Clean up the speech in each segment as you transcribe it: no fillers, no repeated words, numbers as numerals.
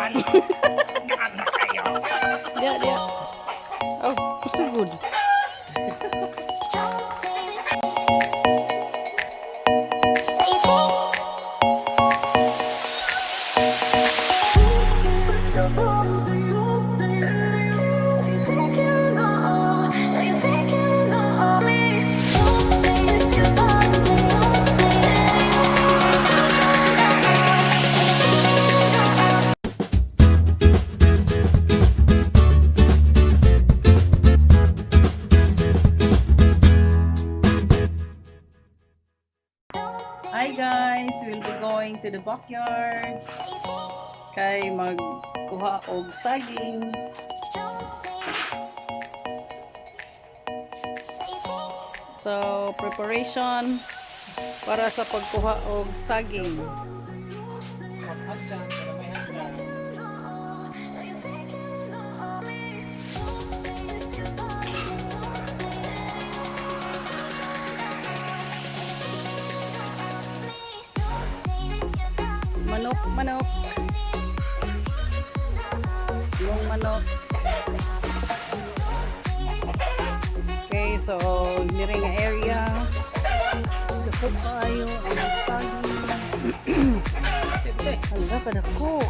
Gaan. Gaan na kayo. Yeah. Oh, so good. Hi guys, we'll be going to the backyard kay magkuha og saging. So, preparation para sa pagkuha og saging. Manok. Yung manok. Okay, so miring area. Kapag tayo ang saging. Hangga pa dako.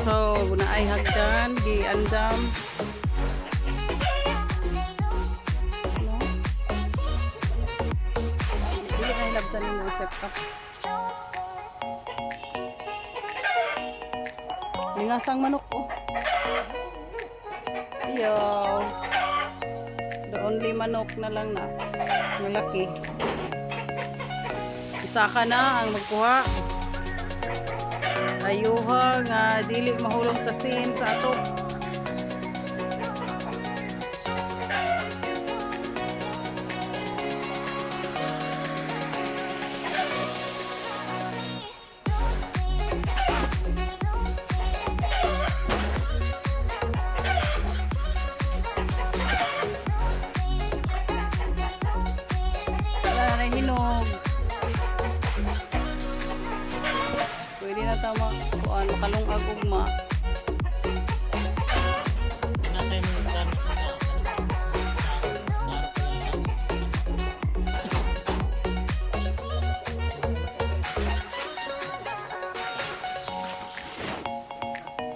So, na ay hagdan, di andam. Dili ay labdan mo setup. Lingasang manok oh. Iyo. The only manok na lang na malaki. Isa ka na ang magkuha. Ayuha nga dili mahulog sa sin sa ato. Hinog. Pwede na tama kuan makalong agugma.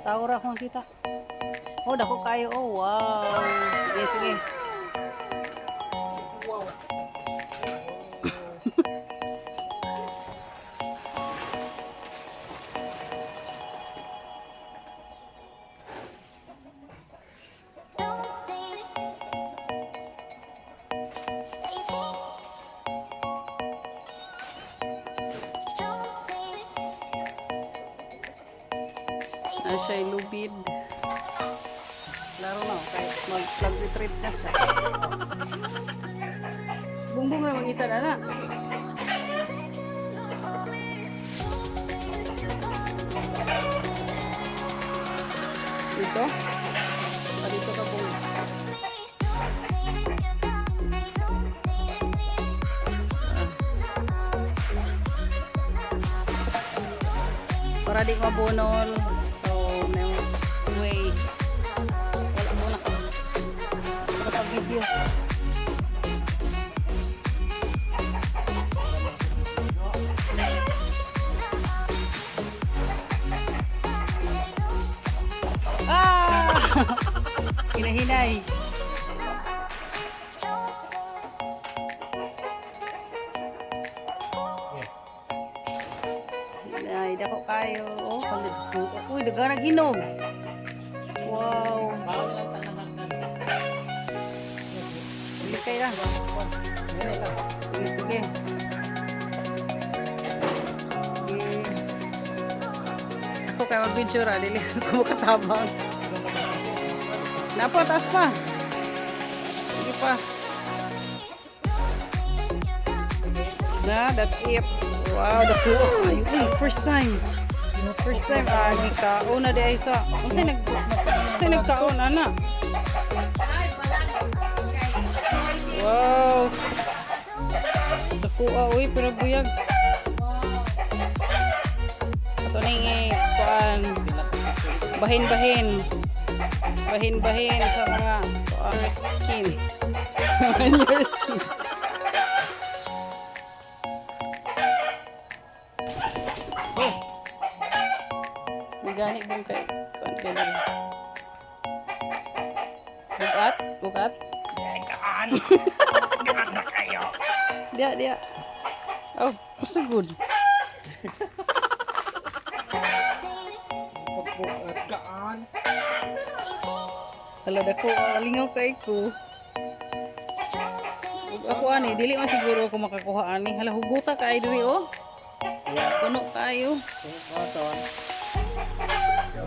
Tawra kung kita. Oh, dako kayo. Oh, wow. Sige. Siya'y lubid. Laro na, kahit mag-flag retreat na siya. Bungbong na mag-ita na na. Dito? Dito ka bunga. Para di mabunol. Video. Hinahinay. Hinay, dako kayo. Oh, uy, daga na ginog. Wow. Sige. Sige. Ako kaya mag-video ra, dili ko makatabang. Napa, taas pa. Sige pa. Na, that's it. Wow, the cool. Ay, first time. First time, gikaon na di ay sa. Kasi nagkaon, ana. Wow. Dakuha, uy, pinabuyag. Ito na yung bahin-bahin. Bahin-bahin sa mga skin. On your skin. Oh. May gani bong kay rin. Bukat? Bukat? Gaan. Gaan na kayo. Dia. Oh, so good. Gaan. Hala dako, lingaw kay ko. Ug ako ani, dili man siguro ako makakuha ani. Hala huguta kay diri oh. Kuno kayo.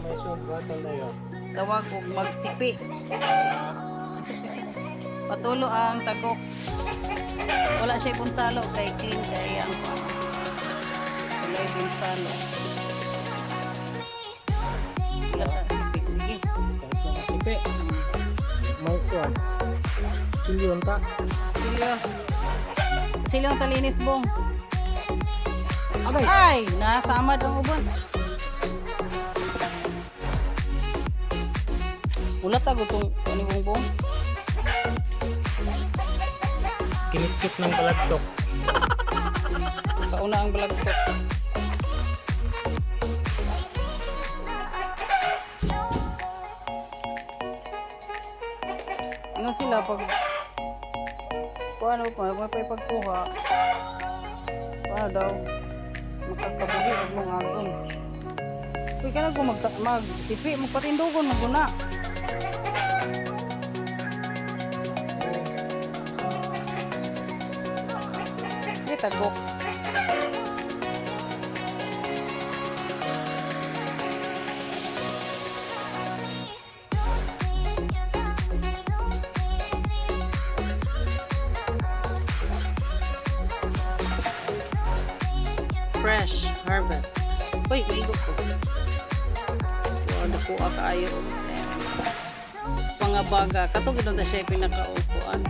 May sunbatan na yun. Tawag og magsipi. Patulo ang tagok. Wala siya punsalo kay clean kay ang wala din salo. Sige. Sipi. May kuwan. Silyon ta. Chilo ang talinis bong. Abay. Ay, nasamad ang uban. Ulat ako itong ano bong. Kinikit ng balagtok. Kauna ang balagtok. Ano sila pag paano pa may pagkuha paano daw makakabuhi ang mga agon. Uy ka na kung magsipi magpatindogon maguna. Tagok. Fresh harvest. Uy, maigo ko. Ano po kaayo. Pangabaga. Katong gano'n na siya pinakaupuan.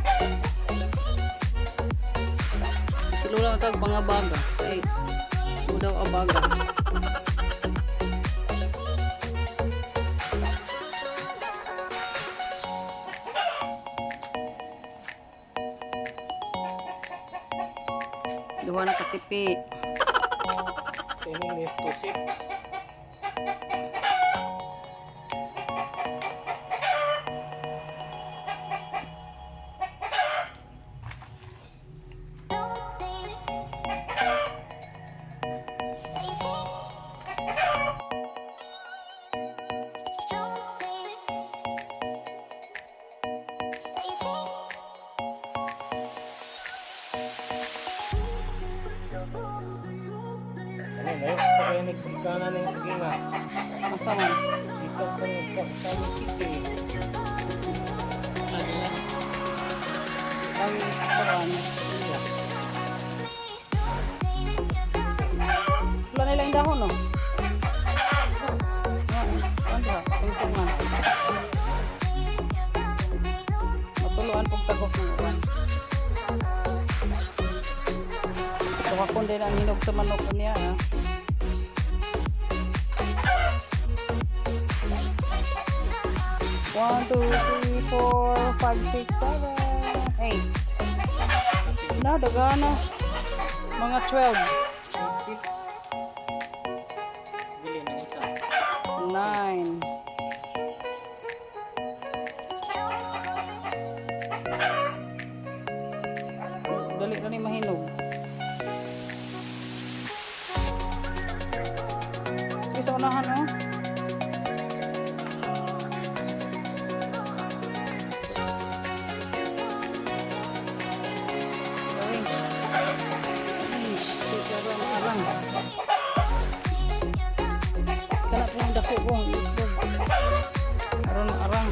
Lula tag pangabaga. Ay, daw abaga. Duha na kasipi. Training is to 6. Ngayon, kaya nagsikana na yung sige nga. Masama. Ikaw pa rin sa city. Ano yan? Ang karan. Wala nila yung dahon, no? Ano? Tungtungan. Matuluan pong tagok ng uwan. Tukakon din ang hinog sa manok niya, ha? One, two, three, four, 5, 6, 7, 8. Na, dagana. Mga 12. Bili ng isa. 9. Dali ka ni mahinog. Sa unahan, oh. Kana po ang dako kong isbog. Arang.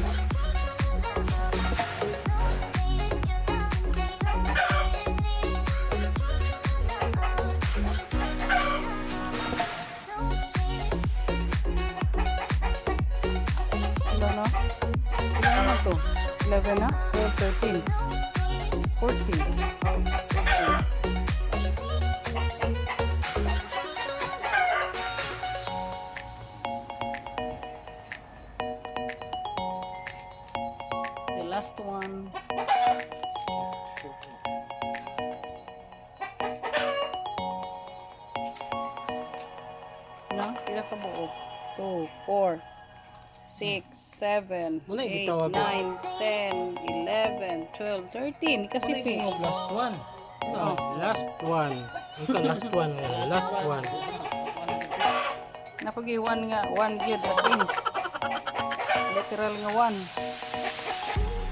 Ano? Ilan na to? 11 na? 12, 13. 14. last one. No, pila ka buo? 2, 4, 6, 7, Muna 8, gitawag. 9, 10, 11, 12, 13. Kasi Kasi pi. last one. Oh. Last one. Ito last one. Last one. Napagi one nga, one good as in. Literal nga one.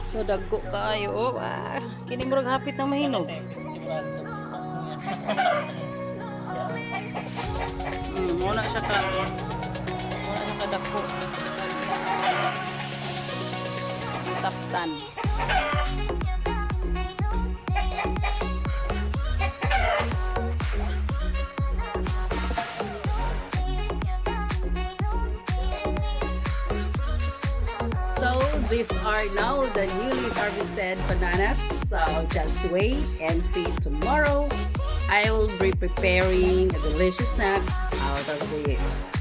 So dagko kaayo. Oh, kini murag hapit na mahinog. Muna siya ka. Muna siya ka dagko. Taptan. So these are now the newly harvested bananas. So just wait and see tomorrow. I will be preparing a delicious snack out of this.